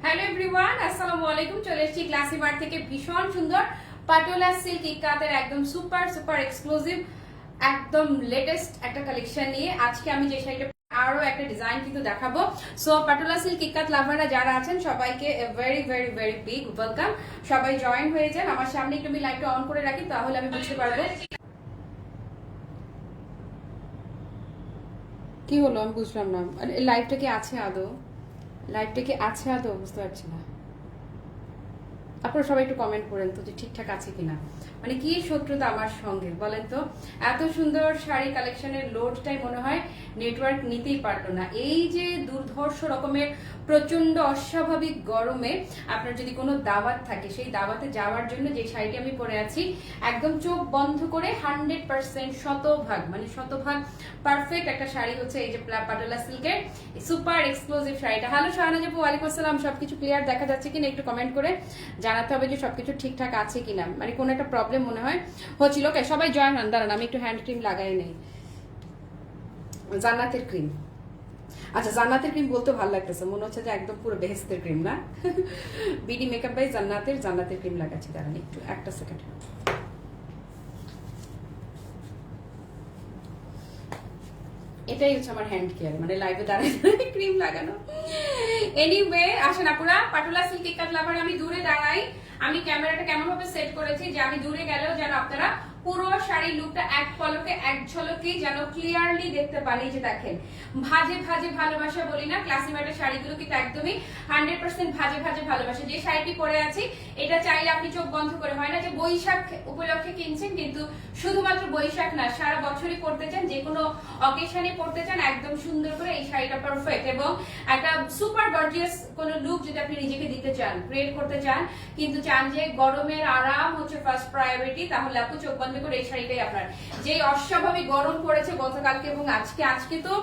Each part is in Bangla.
হ্যালো এভরিওয়ান, আসসালামু আলাইকুম। চলে এসেছি ক্লাসি মার্ট থেকে ভীষণ সুন্দর পাটোলা সিল্ক ইকাতের একদম সুপার সুপার এক্সক্লুসিভ একদম লেটেস্ট একটা কালেকশন নিয়ে আজকে আমি যে শাড়িটা আরো একটা ডিজাইন কিন্তু দেখাবো। সো পাটোলা সিল্ক ইকাত লাভাররা যারা আছেন সবাইকে very very very big welcome. সবাই জয়েন হয়ে যান। আমার সামনে একটু আমি লাইটটা অন করে রাখি, তাহলে আমি বুঝতে পারবো কি হলো। আমি বুঝলাম না লাইভটা কি আছে আদৌ, লাইভটা কি আছে আদৌ বুঝতে পারছি না। আপনারা সবাই একটু কমেন্ট করেন তো যে ঠিকঠাক আছে কিনা। মানে কি শত্রুতা আমার সঙ্গে বলেন তো। এত সুন্দর শাড়ি কালেকশনের লোডটাই মনে হয় নেটওয়ার্ক নিতেই পারলো না। এই যে দুর্ধর্ষ রকমের প্রচন্ড অস্বাভাবিক গরমে আপনার যদি কোনো দাওয়াত থাকে, সেই দাওয়াতে যাওয়ার জন্য যে শাড়িটি আমি পরে আছি একদম চোখ বন্ধ করে 100% শতভাগ মানে শতভাগ পারফেক্ট একটা শাড়ি হচ্ছে এই যে পাটোলা সিল্কের সুপার এক্সক্লুসিভ শাড়িটা। হ্যালো শাহানা আপু, ওয়ালাইকুম আসসালাম। সবকিছু ক্লিয়ার দেখা যাচ্ছে কিনা একটু কমেন্ট করে জানাতে হবে যে সবকিছু ঠিকঠাক আছে কিনা। মানে কোনো একটা প্রবলেম মনে হয় হচ্ছিল। ওকে সবাই জয়েন হন। দাঁড়ান আমি একটু হ্যান্ড ক্রিম লাগাই নেই। জান্নাতের ক্রিম, আচ্ছা জান্নাতের ক্রিম বলতে ভালো লাগতেছে, মনে হচ্ছে যে একদম পুরো বেহেস্তের ক্রিম না। বিডি মেকআপ বাই জান্নাতের ক্রিম লাগাচ্ছি। দাঁড়ান একটু একটা সেকেন্ড। এটাই হচ্ছে আমার হ্যান্ড কেয়ার, মানে লাইভে দাঁড়ায় ক্রিম লাগানো। এনিওয়ে আসেন আপুরা, পাটোলা সিল্ক ইকাত লাভার আমি দূরে দাঁড়াই। আমি ক্যামেরাটা কেমন ভাবে সেট করেছি যে আমি দূরে গেলেও যেন আপনারা পুরো শাড়ির লুকটা এক পলকে এক ঝলকেই যেন ক্লিয়ারলি দেখতে পান। এই যে দেখেন ভাজে ভাজে ভালোবাসা বলি না, ক্লাসি মার্টের শাড়িগুলো কিন্তু একদমই 100% ভাজে ভাজে ভালোবাসা। যে শাড়িটি পরে আছি এটা চাইলে আপনি চোখ বন্ধ করে, হয় না যে বৈশাখ উপলক্ষে কিনছেন, কিন্তু শুধুমাত্র বৈশাখ না সারা বছরই পরতে চান, যে কোনো অকেশনে পরতে চান, একদম সুন্দর করে এই শাড়িটা পারফেক্ট। এবং একটা সুপার গর্জিয়াস কোনো লুক যদি আপনি নিজেকে দিতে চান, ক্রিয়েট করতে চান, কিন্তু চান যে গরমের আরাম হচ্ছে ফার্স্ট প্রায়োরিটি, তাহলে আপু চোখ বন্ধ করে এই শাড়িটাই আপনার। যে অস্বাভাবিক গরম পড়েছে গতকালকে এবং আজকে তো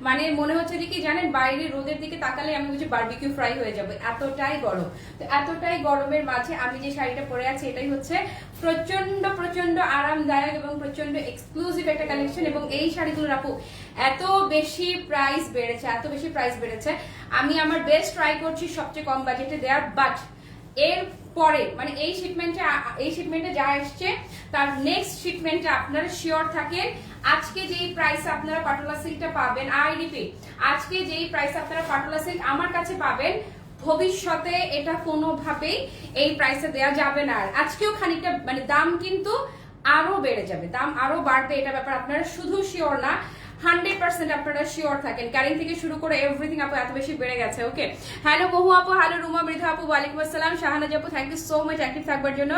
মানে মনে হচ্ছে যে কি জানেন, বাইরে রোদের দিকে তাকালে আমি বুঝি বারবিকিউ ফ্রাই হয়ে যাবে, এতটাই গরম। তো এতটাই গরমের মাঝে আমি যে শাড়িটা পরে আছি এটাই হচ্ছে প্রচন্ড প্রচন্ড আরামদায়ক এবং প্রচন্ড এক্সক্লুসিভ একটা কালেকশন। এবং এই শাড়িগুলোর আপু এত বেশি প্রাইস বেড়েছে, আমি আমার বেস্ট ট্রাই করছি সবচেয়ে কম বাজেটে দেওয়ার। বাট এর পরে মানে এই শিপমেন্টে যা এসছে তার নেক্সট শিপমেন্টে আপনারা শিওর থাকেন আজকে যেই প্রাইস আপনারা পাটোলা সিল্কটা পাবেন, আই রিপিট, আজকে যেই প্রাইস আপনারা পাটোলা সিল্ক আমার কাছে পাবেন, ভবিষ্যতে এটা কোনোভাবেই এই প্রাইসে দেওয়া যাবে না। আর আজকেও খানিকটা মানে দাম কিন্তু আরো বেড়ে যাবে, দাম আরো বাড়বে, এটা ব্যাপার আপনারা শুধু শিওর না 100% আপনারা শিওর থাকেন। কারেন্ট থেকে শুরু করে এভরিথিং আপু এত বেশি বেড়ে গেছে। ওকে হ্যালো বহু আপু, হ্যালো রুমা মৃধা আপু, ওয়ালাইকুম আসসালাম। শাহানা আপু thank you so much active থাকবার জন্য।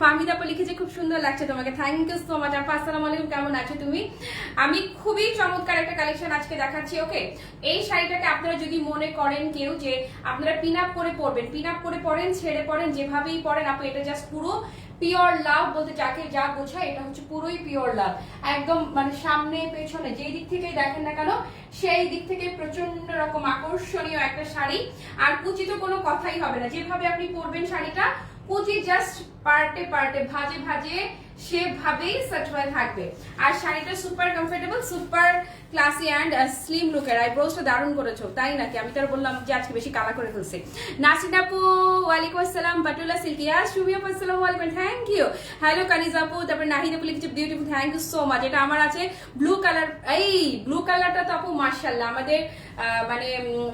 ফাহমিদা আপু লিখেছে খুব সুন্দর লাগছে তোমাকে, থ্যাংক ইউ সো মাচ আপু। আসসালামু আলাইকুম, কেমন আছো তুমি? আমি খুবই চমৎকার একটা কালেকশন আজকে দেখাচ্ছি। ওকে এই শাড়িটাকে আপনারা যদি মনে করেন কেউ যে আপনারা পিন আপ করে পরবেন, পিন আপ করে পরেন, ছেড়ে পরেন, যেভাবেই পরেন আপু, এটা জাস্ট পুরো পিওর লাভ বলতে যাকে যা বোঝায় এটা হচ্ছে পুরোই পিওর লাভ। একদম মানে সামনে পেছনে যেই দিক থেকে দেখেন না কেন সেই দিক থেকে প্রচন্ড রকম আকর্ষণীয় একটা শাড়ি। আর কুচি তো কোনো কথাই হবে না, যেভাবে আপনি পরবেন শাড়িটা কুচি জাস্ট পার্টে পার্টে ভাজে ভাজে সেভাবেই সেট হয়ে থাকবে। আর শাড়িটা super comfortable, super classy and slim লুকের। আইব্রোজটা দারুণ করেছো, তাই নাকি? আমি তো বললাম যে আজকে বেশি কালা করে ফেলছে। নাসিন আপু ওয়ালাইকুম আসসালাম। পাটোলা সিল্ক ইয়াস সুমি আপু আসসালামু আলাইকুম, থ্যাংক ইউ। হ্যালো কানিজ আপু, তারপরে নাহিদ আপু লিখেছে beautiful, thank you so much. এটা আমার আছে ব্লু কালার। এই ব্লু কালারটা তো আপু মাশাআল্লাহ আমাদের মানে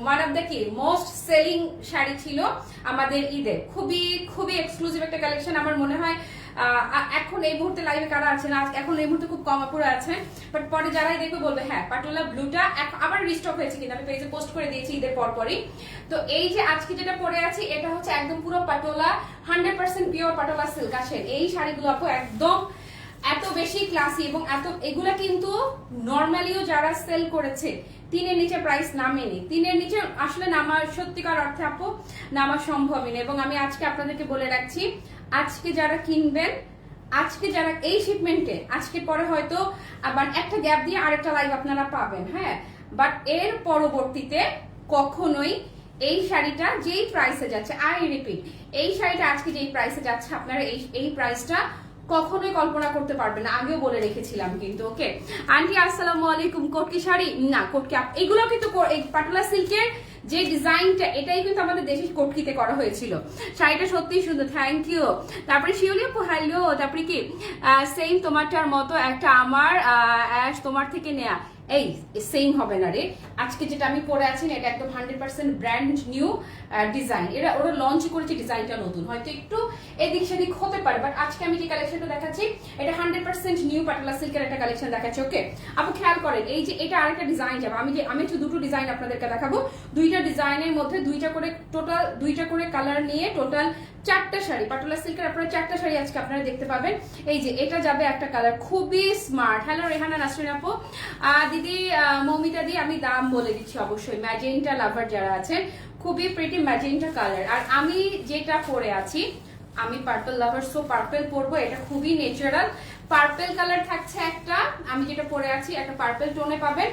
ওয়ান অফ দ্য কি মোস্ট সেলিং শাড়ি ছিল আমাদের ঈদে। খুবই খুবই এক্সক্লুসিভ একটা কালেকশন। আমার মনে হয় এখন এই মুহূর্তে লাইভে কারা আছে না, এখন এই মুহূর্তে খুব কম আপুরা আছে, বাট পরে যারাই দেখবে বলবে হ্যাঁ পাটোলা ব্লুটা আবার রিস্টক হয়েছে, কিন্তু আমি পেজে পোস্ট করে দিয়েছি ঈদের পরপরই। তো এই যে আজকে যেটা পরে আছি এটা হচ্ছে একদম পুরো পাটোলা 100% পিওর পাটোলা সিল্ক। আসেন এই শাড়িগুলো আপু একদম এত বেশি ক্লাসি এবং এগুলা কিন্তু নর্মালিও যারা সেল করেছে তিনের নিচে প্রাইস নামেনি, তিনের নিচে আসলে নামা সত্যিকার অর্থে আপু নামা সম্ভবই না। এবং আমি আজকে আপনাদেরকে বলে রাখছি আজকে যারা কিনবেন, আজকে যারা এই শিপমেন্টে আজকে পরে হয়তো আবার একটা গ্যাপ দিয়ে আরেকটা লাইভ আপনারা পাবেন, হ্যাঁ, বাট এর পরবর্তীতে কখনোই এই শাড়িটা যেই প্রাইসে যাচ্ছে, আই রিপিট, এই শাড়িটা আজকে যেই প্রাইসে যাচ্ছে আপনারা এই প্রাইসটা কখনোই কল্পনা করতে পারবেন না, আগেও বলে রেখেছিলাম কিন্তু। ওকে আন্টি আসসালামু আলাইকুম। কোটকি শাড়ি না, কোটকি এগুলো কিন্তু পাটোলা সিল্কের যে ডিজাইনটা, এটাই কিন্তু আমাদের দেশে কোটকিতে করা হয়েছিল। শাড়িটা সত্যিই সুন্দর, থ্যাংক ইউ। তারপরে শিউলি আপু হ্যালো, তারপরে কি সেম তোমারটার মতো একটা আমার অ্যাশ তোমার থেকে নেয়া, এই সেম হবে না রে। আজকে যেটা আমি পরে আছি না, এটা একদম 100% ব্র্যান্ড নিউ ডিজাইন। এটা ওরা লঞ্চ করেছে, ডিজাইনটা নতুন, হয়তো একটু এদিক সেদিক হতে পারে, বাট আজকে আমি যে কালেকশনটা দেখাচ্ছি এটা 100% নিউ পাটোলা সিল্কের একটা কালেকশন দেখাচ্ছি। ওকে আপু খেয়াল করেন, এই যে এটা আরেকটা ডিজাইন যাবে। আমি একটু দুটো ডিজাইন আপনাদেরকে দেখাবো, দুইটা ডিজাইনের মধ্যে দুইটা করে টোটাল, দুইটা করে কালার নিয়ে টোটাল 4টা শাড়ি পাটোলা সিল্কের। আপনারা 4টা শাড়ি আজকে আপনারা দেখতে পাবেন। এই যে এটা যাবে একটা কালার, খুবই স্মার্ট। হ্যালো রেহানা নাসরিন আপু, দিদি মৌমিতা দি, আমি দাম বলে দিচ্ছি অবশ্যই। ম্যাজেন্টা লাভার যারা আছেন, খুবই প্রিটি ম্যাজেন্টা কালার। আর আমি যেটা পরে আছি, আমি পার্পল লাভার, সো পার্পল পরবো। এটা খুবই ন্যাচারাল পার্পল কালার থাকছে একটা, আমি যেটা পরে আছি একটা পার্পল টোনে পাবেন।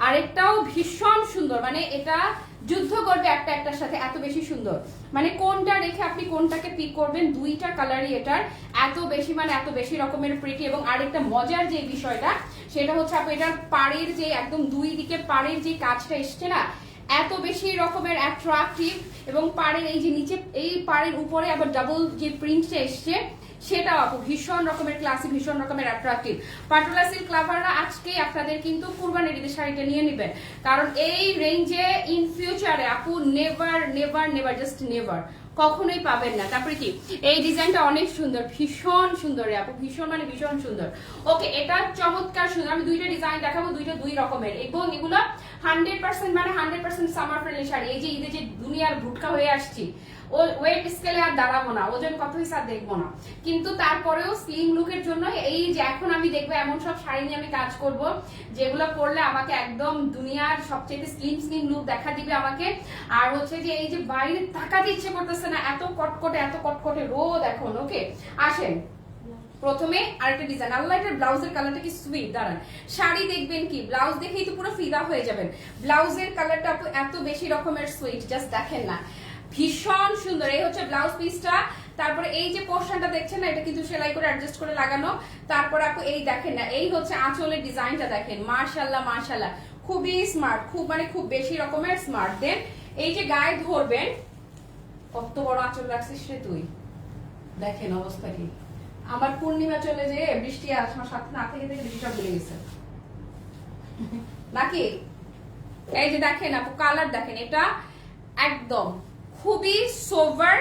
আরেকটাও ভীষণ সুন্দর, মানে এটা যুদ্ধ করবে একটা একটার সাথে, এত বেশি সুন্দর। মানে কোনটা রেখে আপনি কোনটাকে পিক করবেন, দুইটা কালারই এটার এত বেশি, মানে এত বেশি রকমের প্রিটি। এবং আরেকটা মজার যে বিষয়টা, সেটা হচ্ছে আপনি এটার পাড়ের যে একদম দুই দিকে পাড়ের যে কাজটা এসছে না, এত বেশি রকমের অ্যাট্রাকটিভ। এবং পাড়ের এই যে নিচে, এই পাড়ের উপরে আবার ডাবল যে প্রিন্টটা এসছে, সেটাও আপু ভীষণ রকমের ক্লাসি, ভীষণ রকমের অ্যাট্রাকটিভ। পাটোলা সিল্ক লাভাররা আজকেই আপনাদের কিন্তু কুরবানির ঈদের শাড়িটা নিয়ে নেবেন, কারণ এই রেঞ্জে ইন ফিউচারে আপু never never never, just never, কখনোই পাবেন না। তারপরে কি এই ডিজাইনটা অনেক সুন্দর, ভীষণ সুন্দর রে আপু, ভীষণ মানে ভীষণ সুন্দর। ওকে এটা চমৎকার সুন্দর। আমি দুইটা ডিজাইন দেখাবো, দুইটা দুই রকমের, এবং এগুলো 100% মানে 100% সামার ফ্রেন্ডলি শাড়ি। এই যে ঈদে যে দুনিয়ার ভুটকা হয়ে আসছি, ও ওয়েট স্কেলে আর দাঁড়াবো না, ওজন কত হয়েছে আর দেখবো না, কিন্তু তারপরেও স্লিম লুকের জন্য এই যে এখন আমি দেখবো এমন সব শাড়ি নিয়ে আমি কাজ করব, যেগুলো পরলে আমাকে একদম দুনিয়ার সবচেয়ে স্লিম স্লিম লুক দেখা দিবে আমাকে। আর হচ্ছে যে এই যে বাইরে তাকাতে ইচ্ছে করতেছে না, এত কটকটে রোদ এখন। ওকে আসেন প্রথমে আরেকটা ডিজাইন, আল্লাহ এটার ব্লাউজের কালারটা কি সুইট, দাঁড়ান শাড়ি দেখবেন কি, ব্লাউজ দেখেই তো পুরো ফিদা হয়ে যাবেন। ব্লাউজের কালারটা এত বেশি রকমের সুইট, জাস্ট দেখেন না, ভীষণ সুন্দর। এই হচ্ছে ব্লাউজ পিসটা। তারপরে এই যে পোর্শনটা দেখছেন না, এটা কিন্তু সেলাই করে অ্যাডজাস্ট করে লাগানো। তারপর আপু এই দেখেন না, এই হচ্ছে আঁচলের ডিজাইনটা দেখেন, মাশাআল্লাহ মাশাআল্লাহ, খুবই স্মার্ট, খুব মানে খুব বেশি রকমের স্মার্ট। দেন এই যে গায়ে ধরবেন, কত বড় আঁচল রাখছিস রে তুই, দেখেন অবস্থা কি। আমার পূর্ণিমা চলে যে বৃষ্টি আসার সাথে না থেকে বৃষ্টিটা ভুলে গেছে নাকি। এই যে দেখেন আপু কালার দেখেন, এটা একদম খুবই সোভার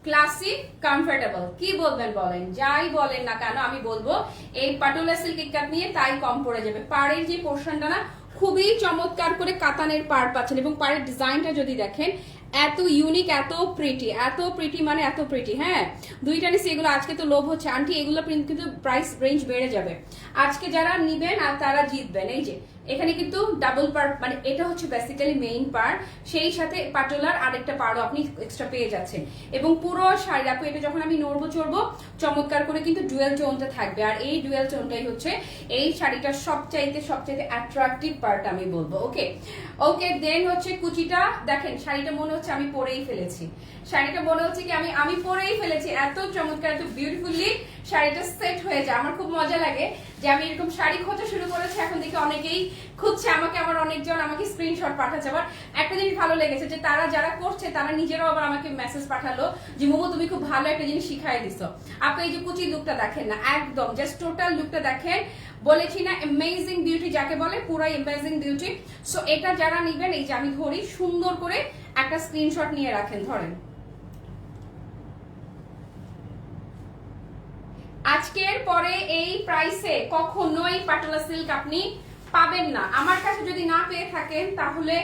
ক্লাসি কমফোর্টেবল। কি বলবেন বলেন, যাই বলেন না কেন আমি বলবো এই পাটোলা সিল্ক ইক্কাত নিয়ে তাই কম পড়ে যাবে। পাড়ের যে পোর্শনটা না, খুবই চমৎকার করে কাতানের পাড় পাচ্ছেন, এবং পাড়ের ডিজাইনটা যদি দেখেন এত ইউনিক, এত প্রিটি মানে এত প্রিটি। হ্যাঁ দুইটা নিচ্ছি, এগুলো আজকে তো লোভ হচ্ছে আন্টি, এগুলো কিন্তু প্রাইস রেঞ্জ বেড়ে যাবে আজকে, যারা নিবেন আর তারা জিতবেন। এই যে এখানে কিন্তু ডাবল পার্ট, মানে এটা হচ্ছে বেসিক্যালি মেইন পার্ট, সেই সাথে পাটোলার আরেকটা পার্টও আপনি এক্সট্রা পেয়ে যাচ্ছেন। এবং পুরো শাড়ি আপু এটা যখন আমি নড়বো চড়বো, চমৎকার করে কিন্তু ডুয়েল টোনটা থাকবে। আর এই ডুয়েল টোনটাই হচ্ছে এই শাড়িটার সবচাইতে অ্যাট্রাকটিভ পার্ট আমি বলবো। ওকে ওকে দেন হচ্ছে কুচিটা দেখেন, শাড়িটা মনে হচ্ছে আমি পরেই ফেলেছি, শাড়িটা মনে হচ্ছে কি আমি পরেই ফেলেছি, এত চমৎকার, এত বিউটিফুলি শাড়িটা সেট হয়ে যায়। আমার খুব মজা লাগে যে আমি এরকম শাড়ি খোঁজা শুরু করেছি, এখন দেখি অনেকেই খুঁজছে আমাকে, আমার অনেকজন আমাকে স্ক্রিনশট পাঠাচ্ছে। আবার একটা জিনিস ভালো লেগেছে যে তারা যারা করছে তারা নিজেরাও আবার আমাকে মেসেজ পাঠালো যে মোমো তুমি খুব ভালো একটা জিনিস শিখাই দিছো আপু। এই যে কুচি লুকটা দেখেন না, একদম জাস্ট টোটাল লুকটা দেখেন, বলেছি না অ্যামেজিং বিউটি যাকে বলে, পুরাই অ্যামেজিং বিউটি। সো এটা যারা নিবেন, এই যে আমি ধরি, সুন্দর করে একটা স্ক্রিনশট নিয়ে রাখেন, ধরেন। আজকের পরে এই প্রাইসে কখনোই পাটোলা সিল্ক আপনি পাবেন না। আমার কাছে যদি না পেয়ে থাকেন তাহলে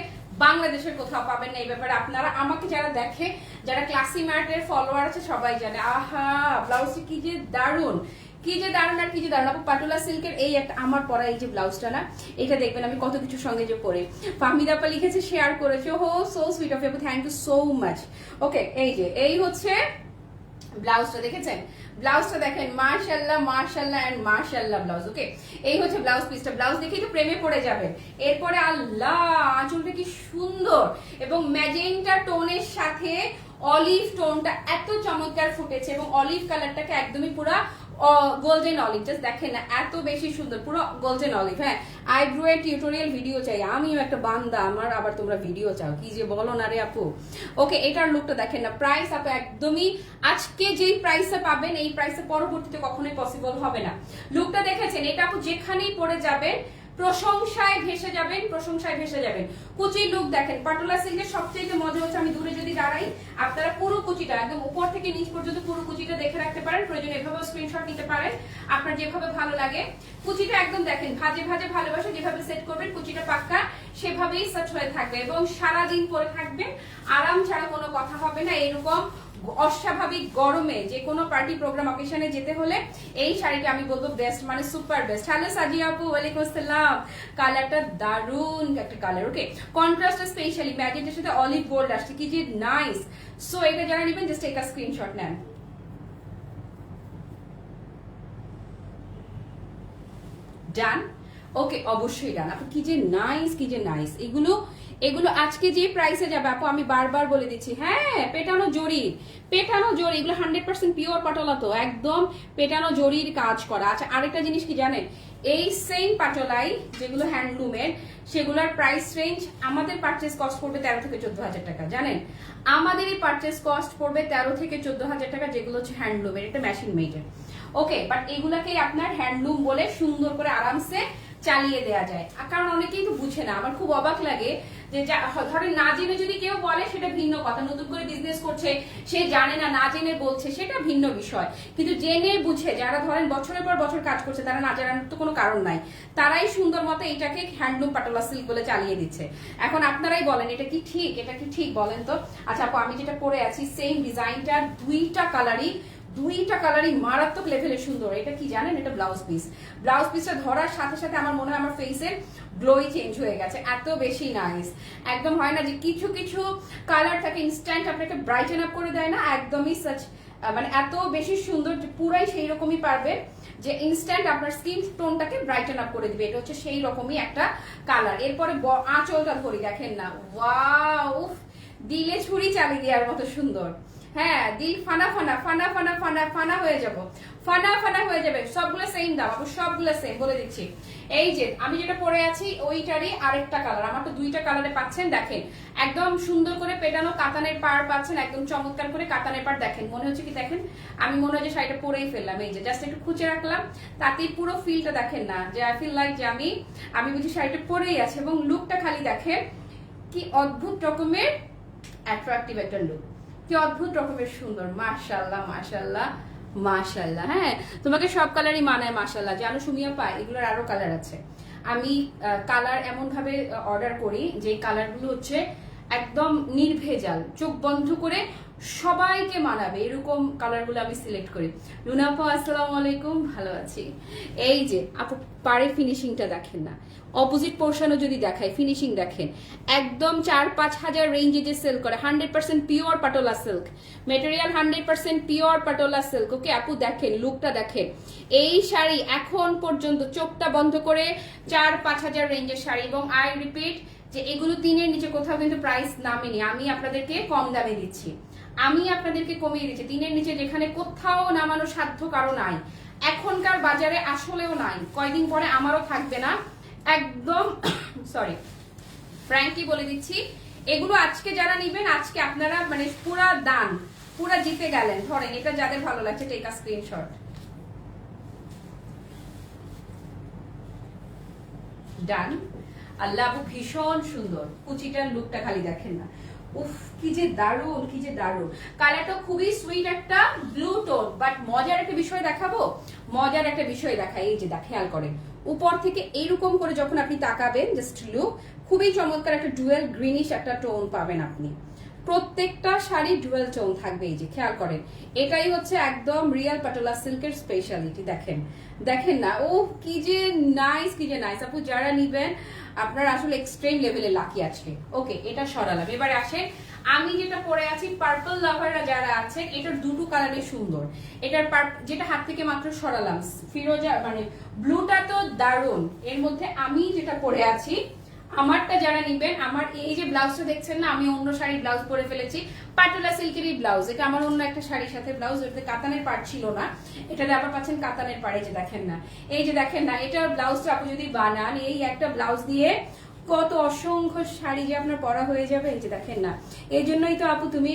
বাংলাদেশের কোথাও পাবেন না। এই ব্যাপারে আপনারা আমাকে যারা দেখে, যারা ক্লাসি ম্যাটের ফলোয়ার আছে সবাই জানে। আহা ব্লাউজটি কি যে দারুন, কি যে দারুন আর কি যে দারুন। আপু পাটোলা সিল্কের এই একটা আমার পরা এই যে ব্লাউজটা না, এটা দেখবেন আমি কত কিছুর সঙ্গে যে পরে। ফাহমিদা আপা লিখেছে, শেয়ার করেছে, oh so sweet of you, thank you so much. Okay এই যে এই হচ্ছে ব্লাউজটা, দেখেছেন ব্লাউজটা দেখেন, মাশাআল্লাহ মাশাআল্লাহ এন্ড মাশাআল্লাহ ব্লাউজ। ওকে এই হচ্ছে ব্লাউজ পিসটা, ব্লাউজ দেখেই তো প্রেমে পড়ে যাবে। এরপরে আল্লাহ আঁচলটা কি সুন্দর, এবং ম্যাজেন্টা টোনের সাথে অলিভ টোনটা এত চমৎকার ফুটেছে, এবং অলিভ কালারটাকে একদমই পুরা গোল্ডেন অলিভ, জাস্ট দেখেন না এত বেশি সুন্দর, পুরো গোল্ডেন অলিভ। হ্যাঁ, আইব্রো এর টিউটোরিয়াল ভিডিও চাই, আমিও একটা বান্দা, আমার আবার তোমরা ভিডিও চাও, কি যে বলো না রে আপু। ওকে, এটার লুকটা দেখেন না, প্রাইস আপু একদমই আজকে যেই প্রাইসে পাবেন এই প্রাইসে পরবর্তীতে কখনোই পসিবল হবে না। লুকটা দেখেছেন, এটা আপু যেখানেই পরে যাবেন প্রশংসায় ভেসে যাবেন, প্রশংসায় ভেসে যাবেন। কুচির লুক দেখেন, পাটোলা সিল্কের সবচেয়ে মজা হচ্ছে আমি দূরে যদি দাঁড়াই আপনারা পুরো কুচিটা একদম উপর থেকে নিচ পর্যন্ত পুরো কুচিটা দেখে রাখতে পারেন, প্রয়োজনে এভাবে স্ক্রিনশট নিতে পারেন আপনার যেভাবে ভালো লাগে। কুচিটা একদম দেখেন ভাজে ভাজে ভালোবাসে, যেভাবে সেট করবেন কুচিটা পাক্কা সেভাবেই সেট হয়ে থাকবে এবং সারাদিন পরে থাকবেন, আরাম ছাড়া কোনো কথা হবে না। এরকম অস্বাভাবিক গরমে যে কোনো পার্টি প্রোগ্রাম অকেশনে যেতে হলে এই শাড়িটা আমি বলবো বেস্ট, মানে সুপার বেস্ট। হ্যালো সাজিয়া আপু, ওয়ালাইকুম আসসালাম। কালারটা দারুন একটা কালার। ওকে, কন্ট্রাস্ট স্পেশালি ম্যাজেন্টার সাথে অলিভ গোল্ড আসছে, কি যে নাইস। সো এটা যারা নেবেন জাস্ট একটা স্ক্রিনশট নেন। ডান, ওকে, অবশ্যই ডান আপু, কি যে নাইস, কি যে নাইস। এগুলো আজকে যে প্রাইসে যাবে আপু, আমি বারবার বলে দিচ্ছি। হ্যাঁ, পেটানো জরি, পেটানো জরি, এগুলো 100% পিওর পাটোলা, তো একদম পেটানো জরির কাজ করা। আচ্ছা, আরেকটা জিনিস কি জানেন, এই সেম পাটোলাই যেগুলো হ্যান্ডলুমের সেগুলোর প্রাইস রেঞ্জ আমাদের পারচেস কস্ট পড়বে 13 থেকে 14,000 টাকা। জানেন, আমাদের এই পারচেস কস্ট পড়বে 13 থেকে 14,000 টাকা, যেগুলো হচ্ছে হ্যান্ডলুমের, এটা মেশিন মেডের। ওকে, বাট এগুলাকে আপনার হ্যান্ডলুম বলে সুন্দর করে আরামসে চালিয়ে দেয়া যায়, কারণ অনেকেই তো বুঝে না। আমার খুব অবাক লাগে যে ধরেন না জেনে যদি কেউ বলে সেটা ভিন্ন কথা, নতুন করে বিজনেস করছে সে জানে না, না জেনে বলছে সেটা ভিন্ন বিষয়, কিন্তু জেনে বুঝে যারা ধরেন বছরের পর বছর কাজ করছে তারা না জানার তো কোনো কারণ নাই, তারাই সুন্দর মতো এটাকে হ্যান্ডলুম পাটোলা সিল্ক বলে চালিয়ে দিচ্ছে। এখন আপনারাই বলেন এটা কি ঠিক, এটা কি ঠিক বলেন তো। আচ্ছা আপু, আমি যেটা পরে আছি সেম ডিজাইনটার দুইটা কালারই মারাত্মক লেভেলের সুন্দর। এটা কি জানেন, এটা ব্লাউজ পিস। ব্লাউজ পিসটা ধরার সাথে সাথে আমার মনে হয় আমার ফেসের গ্লোই চেঞ্জ হয়ে গেছে, এত বেশি নাইস। একদম হয় না যে কিছু কিছু কালার থাকে ইনস্ট্যান্ট আপনাকে ব্রাইটেন আপ করে দেয় না, একদমই সাচ মানে এত বেশি সুন্দর যে পুরাই সেই রকমই পারবে যে ইনস্ট্যান্ট আপনার স্কিন টোনটাকে ব্রাইটেন আপ করে দিবে। এটা হচ্ছে সেই রকমই একটা কালার। এরপরে আঁচলটা ধরি, দেখেন না, ওয়াও, দিলে ছুরি চালিয়ে দেওয়ার মতো সুন্দর। হ্যাঁ, দিল ফানা ফানা ফানা ফানা ফানা ফানা হয়ে যাব, ফানা ফানা হয়ে যাবে। সবগুলো সেম দাম আপু, সবগুলো সেম বলে দিচ্ছি। এই যে আমি যেটা পরে আছি ওইটারই আরেকটা কালার, আমার তো দুইটা কালারে পাচ্ছেন। দেখেন একদম সুন্দর করে পেটানো কাতানের পাড় পাচ্ছেন, একদম চমৎকার করে কাতানের পাড়। দেখেন মনে হচ্ছে কি, দেখেন আমি মনে হয় যে শাড়িটা পরেই ফেললাম, এই যে জাস্ট একটু খুঁজে রাখলাম, তাতেই পুরো ফিলটা দেখেন না, যে আই ফিল লাইক যে আমি বুঝি শাড়িটা পরেই আছে। এবং লুকটা খালি দেখেন কি অদ্ভুত রকমের অ্যাট্রাকটিভ একটা লুক, কি অদ্ভুত রকমের সুন্দর। মাশাআল্লাহ মাশাআল্লাহ মাশাআল্লাহ। হ্যাঁ, তোমাকে সব কালারই মানায় মাশাআল্লাহ। জানো সুমিয়া পায়, এগুলোর আরো কালার আছে। আমি কালার এমন ভাবে অর্ডার করি যে কালারগুলো হচ্ছে একদম নির্ভেজাল, চোখ বন্ধ করে সবাইকে মানাবে এরকম কালারগুলো আমি সিলেক্ট করি। রুনা আপু আসসালামু আলাইকুম, ভালো আছি। এই যে আপু পারে ফিনিশিংটা দেখেন না, অপোজিট পোর্শনও যদি দেখায় ফিনিশিং দেখেন, একদম 4-5 হাজার রেঞ্জে যে সেল করে 100% pure Patola silk material, 100% pure Patola silk. Okay আপু দেখেন লুকটা দেখেন, এই শাড়ি এখন পর্যন্ত চোখটা বন্ধ করে 4-5 হাজার রেঞ্জের শাড়ি। এবং আই রিপিট যে এগুলো 3-এর নিচে কোথাও কিন্তু প্রাইস নামেনি, আমি আপনাদেরকে কম দামে দিচ্ছি, আমি আপনাদেরকে কমিয়ে দিচ্ছি। 3-এর নিচে যেখানে কোথাও নামানো সাধ্য কারো নাই, এখনকার বাজারে আসলেও নাই, কয়দিন পরে আমারও থাকবে না, একদম সরি ফ্র্যাঙ্কলি বলে দিচ্ছি। এগুলো আজকে যারা নিবেন, আজকে আপনারা মানে পুরা দান, পুরা জিতে গেলেন। ধরেন এটা যাদের ভালো লাগছে টেক আ স্ক্রিনশট। ডান। আল্লাহ আপু ভীষণ সুন্দর, কুচিটার লুকটা খালি দেখেন না, উফ কি যে দারুণ, কি যে দারুণ। কালারটা খুবই সুইট একটা ব্লু টোন, বাট মজার একটা বিষয় দেখাবো, মজার একটা বিষয় দেখাই। এই যে খেয়াল করেন উপর থেকে এইরকম করে যখন আপনি তাকাবেন, জাস্ট লুক, খুবই চমৎকার একটা ডুয়েল গ্রিনিশ একটা টোন পাবেন আপনি। প্রত্যেকটা শাড়ি ডুয়েল টোন থাকবে, এই যে খেয়াল করেন, এটাই হচ্ছে একদম রিয়েল পাটোলা সিল্কের স্পেশালিটি। দেখেন দেখেন না, ও কি যে নাইস, কি যে নাইস। আপু যারা নিবেন আপনারা আসলে এক্সট্রিম লেভেলে লাকি আজকে। ওকে, এটা সরালাম, এবারে আসেন আমি যেটা পরে আছি। পার্পল লাভাররা যারা আছেন, এটার দুটো কালারে সুন্দর। এটার যেটা হাত থেকে মাত্র সরালাম ফিরোজা, মানে ব্লুটা তো দারুণ। এর মধ্যে আমি যেটা পরে আছি আমারটা যারা নিবেন, আমার এই যে ব্লাউজটা দেখছেন না, আমি অন্য শাড়ির ব্লাউজ পরে ফেলেছি, পাটোলা সিল্কেরই ব্লাউজ। এটা আমার অন্য একটা শাড়ির সাথে ব্লাউজ, এটাতে কাতানের পাড় ছিল না, এটাতে আবার পাচ্ছেন কাতানের পাড়। এই যে দেখেন না, এই যে দেখেন না, এটা ব্লাউজটা আপনি যদি বানান, এই একটা ব্লাউজ দিয়ে কত অসংখ্য শাড়ি যে আপনার পরা হয়ে যাবে। এই যে দেখেন না, এই জন্যই তো আপু তুমি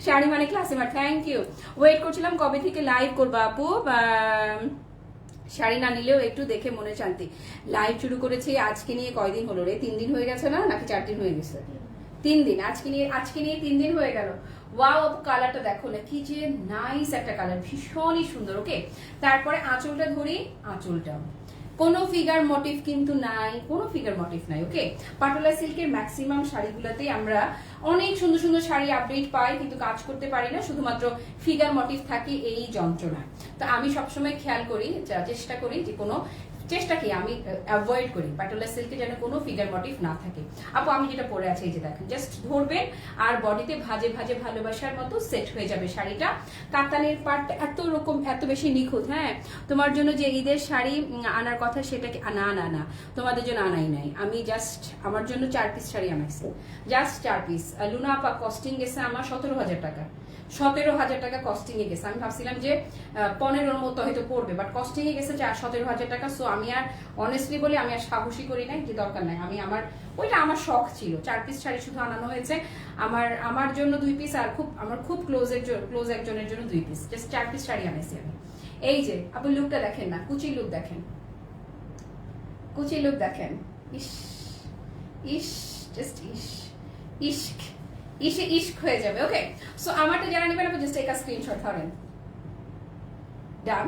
শাড়ি মানে ক্লাসে মার। Thank you. ওয়েট করছিলাম কবে থেকে লাইভ করবা আপু, শাড়ি না নিলেও একটু দেখে মনে শান্তি। লাইভ শুরু করেছি আজকে নিয়ে কয়দিন হলো রে? 3 দিন হয়ে গেছে না, নাকি 4 দিন হয়ে গেছে? 3 দিন। আজকে নিয়ে 3 দিন হয়ে গেল। ওয়াও আপু, কালারটা দেখো না, কি যে নাইস একটা কালার, ভীষণই সুন্দর। ওকে, তারপরে আঁচলটা ধরি, আঁচলটা কোনো ফিগার মোটিভ কিন্তু নাই, কোনো ফিগার মোটিভ নাই। ওকে, পাটোলা সিল্কের ম্যাক্সিমাম শাড়িগুলোতেই আমরা অনেক সুন্দর সুন্দর শাড়ি আপডেট পাই, কিন্তু কাজ করতে পারি না, শুধুমাত্র ফিগার মোটিভ থাকে, এই যন্ত্রণা। তো আমি সবসময় খেয়াল করি, চেষ্টা করি যে কোনো চেষ্টা কি আমি অ্যাভয়েড করি পাটোলা সিল্কে যেন কোনো ফিগার মোটিভ না থাকে। আপু আমি যেটা পরে আছি, এই যে দেখেন, জাস্ট ধরবেন আর বডিতে ভাজে ভাজে ভালোবাসার মতো সেট হয়ে যাবে শাড়িটা। কাতানের পার্ট এত বেশি নিখুঁত। হ্যাঁ, তোমার জন্য যে ঈদের শাড়ি আনার কথা সেটা না না না, তোমাদের জন্য আনাই নাই, আমি জাস্ট আমার জন্য 4 পিস শাড়ি আনাইছি, জাস্ট 4 পিস। লুনা আপা কস্টিং গেছে আমার 17,000 টাকা, 17,000 টাকা কস্টিং এ গেছে। আমি ভাবছিলাম যে 15-র মতো হয়তো পড়বে, বাট কস্টিং এ গেছে 17,000 টাকা। সো আমি আর অনেস্টলি বলি, আমি আর সাহসী করি নাই যে দরকার নাই। আমি ওইটা আমার শখ ছিল, 4 পিস শাড়ি শুধু আনানো হয়েছে। আমার জন্য 2 পিস, আর আমার খুব ক্লোজ একজনের জন্য 2 পিস, জাস্ট 4 পিস শাড়ি আনাইছি আমি। এই যে আপনি লুকটা দেখেন না, কুচির লুক দেখেন, কুচির লুক দেখেন, ইস ইস, জাস্ট ইস, ইশক ইসে ইশক হয়ে যাবে। ওকে, সো আমারটা যারা নেবেন আপনি জাস্ট একটা স্ক্রিনশট ধরেন, ডান।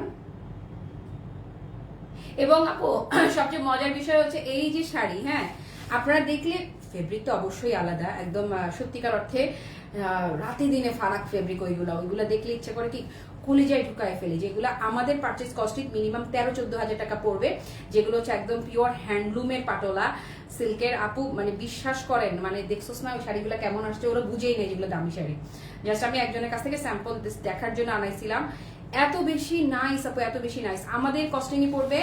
এবং আপু সবচেয়ে মজার বিষয় হচ্ছে এই যে শাড়ি, হ্যাঁ আপনারা দেখলে ফেব্রিক তো অবশ্যই আলাদা, একদম সত্যিকার অর্থে রাতে দিনে ফারাক ফেব্রিক। ওইগুলো দেখলে ইচ্ছে করে কি কলিজায় ঢুকায় ফেলে। যেগুলো আমাদের পারচেস কস্ট মিনিমাম 13-14 হাজার টাকা পড়বে, যেগুলো হচ্ছে একদম পিওর হ্যান্ডলুমের পাটোলা সিল্কের। আপু মানে বিশ্বাস করেন, মানে দেখছোস না ওই শাড়িগুলো কেমন আসছে, ওরা বুঝেই নেই যেগুলো দামি শাড়ি। জাস্ট আমি একজনের কাছ থেকে স্যাম্পল দেখার জন্য আনাইছিলাম, এত বেশি নাইস আপু, এত বেশি নাইস। আমাদের কস্টিংই পড়বে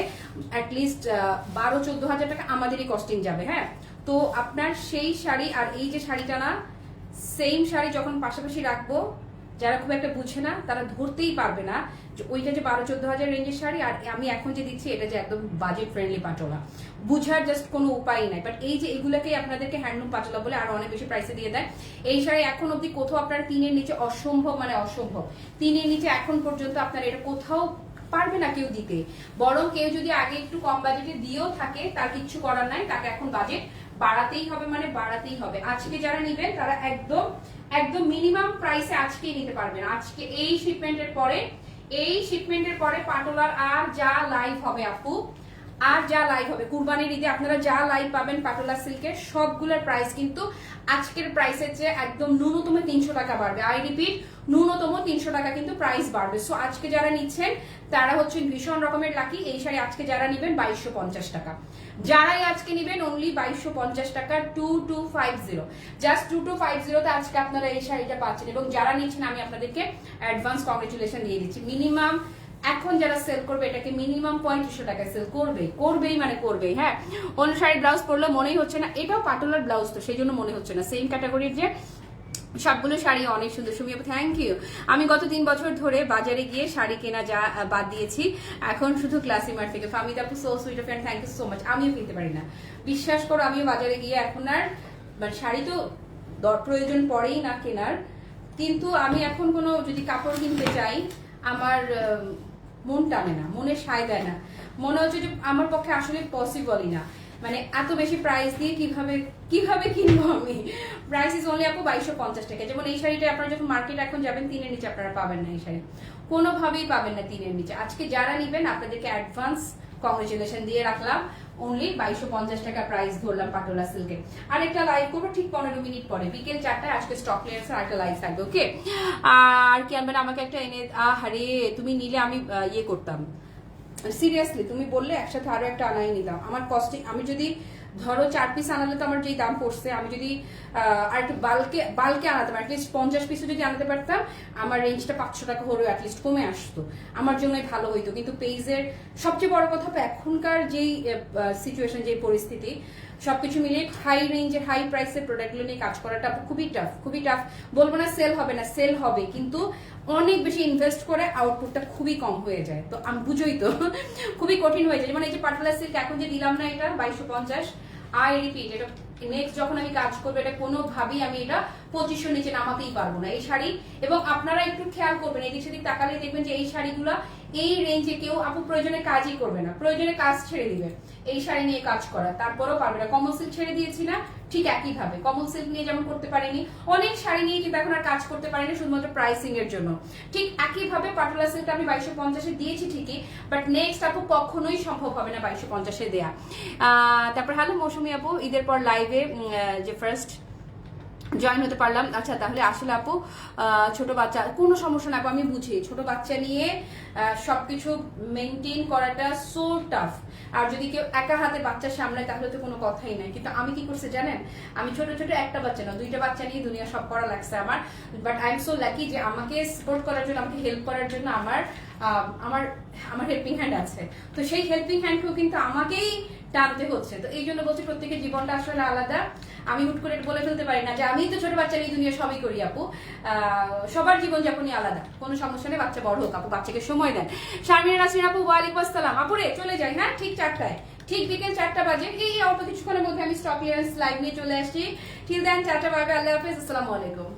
অ্যাটলিস্ট 12-14 হাজার টাকা, আমাদেরই কস্টিং যাবে। হ্যাঁ, তো আপনার সেই শাড়ি আর এই যে শাড়িটা না, সেম শাড়ি যখন পাশাপাশি রাখবো, যারা খুব একটা বুঝে না তারা ধরতেই পারবে না যে ওইটা যে 12-14 হাজার রেঞ্জের শাড়ি, আর আমি এখন যে দিচ্ছি এটা যে একদম বাজেট ফ্রেন্ডলি পাটোলা। বুঝার জাস্ট কোনো উপায় নাই। বাট এই যে এগুলোকেই আপনাদেরকে হ্যান্ডলুম পাটোলা বলে আরো অনেক বেশি প্রাইসে দিয়ে দেয়। এই শাড়ি এখন অব্দি কোথাও আপনার 3-এর নিচে অসম্ভব, মানে অসম্ভব। 3-এর নিচে এখন পর্যন্ত আপনার এটা কোথাও পারবে না কেউ দিতে। বরং কেউ যদি আগে একটু কম বাজেটে দিয়েও থাকে, তার কিচ্ছু করার নাই, তাকে এখন বাজেট বাড়াতেই হবে, মানে বাড়াতেই হবে। আজকে যারা নিবেন তারা একদম একদম মিনিমাম প্রাইসে আজকেই নিতে পারবেন। আজকে এই শিপমেন্টের পরে পাটোলার আর যা লাইভ হবে আপু, আর যা লাইভ হবে কুরবানির ঈদে, আপনারা যা লাইভ পাবেন পাটোলা সিল্কের সবগুলোর প্রাইস কিন্তু আজকের প্রাইসের চেয়ে একদম ন্যূনতম 300 টাকা বাড়বে। আই রিপিট, ন্যূনতম 300 টাকা কিন্তু প্রাইস বাড়বে। সো আজকে যারা নিচ্ছেন তারা হচ্ছেন ভীষণ রকমের লাকি। এই শাড়ি আজকে যারা নিবেন 2250 টাকা, যারাই আজকে নিবেন অনলি 2250 টাকা, 2250, জাস্ট 2250 তে আজকে আপনারা এই শাড়িটা পাচ্ছেন। এবং যারা নিচ্ছেন আমি আপনাদেরকে অ্যাডভান্স কংগ্রেচুলেশন দিয়ে দিচ্ছি। মিনিমাম এখন যারা সেল করবে এটাকে মিনিমাম 3500 টাকায় সেল করবেই, মানে করবেই। হ্যাঁ, অন্য শাড়ির ব্লাউজ পরলে মনেই হচ্ছে না এটাও পাটোলার ব্লাউজ, তো সেই জন্য মনে হচ্ছে না। সেম ক্যাটাগরির যে সবগুলো শাড়ি অনেক সুন্দর। সুমি আপু থ্যাংক ইউ। আমি গত 3 বছর ধরে বাজারে গিয়ে শাড়ি কেনা যা বাদ দিয়েছি, এখন শুধু ক্লাসি মার্ট থেকে। ফামিদা আপু so sweet of friend, thank you so much. আমিও কিনতে পারি না, বিশ্বাস করো, আমিও বাজারে গিয়ে এখন আর মানে শাড়ি তো প্রয়োজন পড়েই না কেনার, কিন্তু আমি এখন কোনো যদি কাপড় কিনতে চাই আমার মন টানে না, মনে সায় দেয় না, মনে হচ্ছে যে আমার পক্ষে আসলে পসিবলই না। মানে এত বেশি প্রাইস দিয়ে কিভাবে কিনবো আমি। প্রাইস ইজ অনলি আপু 2250 টাকা। যেমন এই শাড়িটা আপনারা যখন মার্কেট এখন যাবেন 3-এর নিচে আপনারা পাবেন না, এই শাড়ি কোনোভাবেই পাবেন না 3-এর নিচে। আজকে যারা নিবেন আপনাদেরকে অ্যাডভান্স কংগ্রেচুলেশন দিয়ে রাখলাম, অনলি 2250 টাকা প্রাইস ধরলাম পাটোলা সিল্কের। আরেকটা লাইভ করবো ঠিক 15 মিনিট পরে, বিকেল 4টায় আজকে স্টক ক্লিয়ারেন্স আরেকটা লাইভ থাকবে। ওকে, আর কি আনবেন আমাকে একটা এনে, আরে তুমি নিলে আমি ইয়ে করতাম, সিরিয়াসলি তুমি বললে একসাথে আরো একটা আনাই নিতাম। আমার কস্টিং, আমি যদি ধরো 4 পিস আনালে তো আমার যেই দাম পড়ছে, আমি যদি আর একটু বালকে আনাতাম, অ্যাটলিস্ট 50 পিসও যদি আনাতে পারতাম, আমার রেঞ্জটা 500 টাকা হলেও অ্যাটলিস্ট কমে আসতো, আমার জন্যই ভালো হইতো। কিন্তু পেজের সবচেয়ে বড় কথা এখনকার যেই সিচুয়েশন, যেই পরিস্থিতি, সবকিছু মিলিয়ে হাই রেঞ্জের হাই প্রাইসের প্রোডাক্টগুলো নিয়ে কাজ করাটা খুবই টাফ। বলবো না সেল হবে না, সেল হবে, কিন্তু অনেক বেশি ইনভেস্ট করে আউটপুটটা খুবই কম হয়ে যায়। তো আমি বুঝোই তো খুবই কঠিন হয়ে যায়। যেমন এই যে পাটলা সিল্ক এখন যে দিলাম না, এটা 2250, আই রিপিট, এটা নেক্সট যখন আমি কাজ করবো এটা কোনোভাবেই আমি এটা 2500 নিচে নামাতেই পারবো না এই শাড়ি। এবং আপনারা একটু খেয়াল করবেন, এদিক সেদিক তাকালে দেখবেন যে এই শাড়িগুলা এই রেঞ্জে কেউ আপু প্রয়োজনে কাজই করবে না, প্রয়োজনে কাজ ছেড়ে দিবে এই শাড়ি নিয়ে কাজ করা, তারপরেও পারবে না। কমল সিল্ক ছেড়ে দিয়েছি না, ঠিক একই ভাবে কমল সিল্ক নিয়ে যেমন করতে পারিনি, অনেক শাড়ি নিয়ে কিন্তু এখন আর কাজ করতে পারিনি শুধুমাত্র প্রাইসিং এর জন্য। ঠিক একই ভাবে পাটোলা সিল্কটা আমি 2250 দিয়েছি ঠিকই, বাট নেক্সট আপু কখনোই সম্ভব হবে না 2250 দেয়া। তারপর হ্যালো মৌসুমী আপু, ঈদের পর লাইভে যে ফার্স্ট জয়েন হতে পারলাম। আচ্ছা তাহলে আসলে আপু ছোট বাচ্চা কোনো সমস্যা না আপু, আমি বুঝি ছোট বাচ্চা নিয়ে সবকিছু মেনটেন করাটা সো টাফ। আর যদি কেউ একা হাতে বাচ্চা সামলায় তাহলে তো কোনো কথাই নাই। কিন্তু আমি কি করছি জানেন, আমি ছোট একটা বাচ্চা না, 2টা বাচ্চা নিয়ে দুনিয়া সব করা লাগছে আমার। But I am so lucky যে আমাকে সাপোর্ট করার জন্য, আমাকে হেল্প করার জন্য আমার আমার আমার হেল্পিং হ্যান্ড আছে। তো সেই হেল্পিং হ্যান্ডকেও কিন্তু আমাকেই টানতে হচ্ছে। তো এই জন্য বলছি প্রত্যেকের জীবনটা আসলে আলাদা। আমি হুট করে বলে ফেলতে পারি না যে আমি তো ছোট বাচ্চা নিয়ে দুনিয়া সবই করি আপু। সবার জীবনযাপনই আলাদা, কোনো সমস্যা নেই। বাচ্চা বড় হোক আপু, বাচ্চাকে সময় দেন। শারমিনা নাসরিন আপু ওয়ালাইকুম আসসালাম। আপুরে চলে যাই, হ্যাঁ ঠিক 4টায়, ঠিক বিকেল 4টা বাজে। এই অল্প কিছুক্ষণের মধ্যে আমি স্টক ক্লিয়ারেন্স লাইভ নিয়ে চলে আসছি। টিল দেন 4টা বাজে। আল্লাহ হাফেজ, আসসালামু আলাইকুম।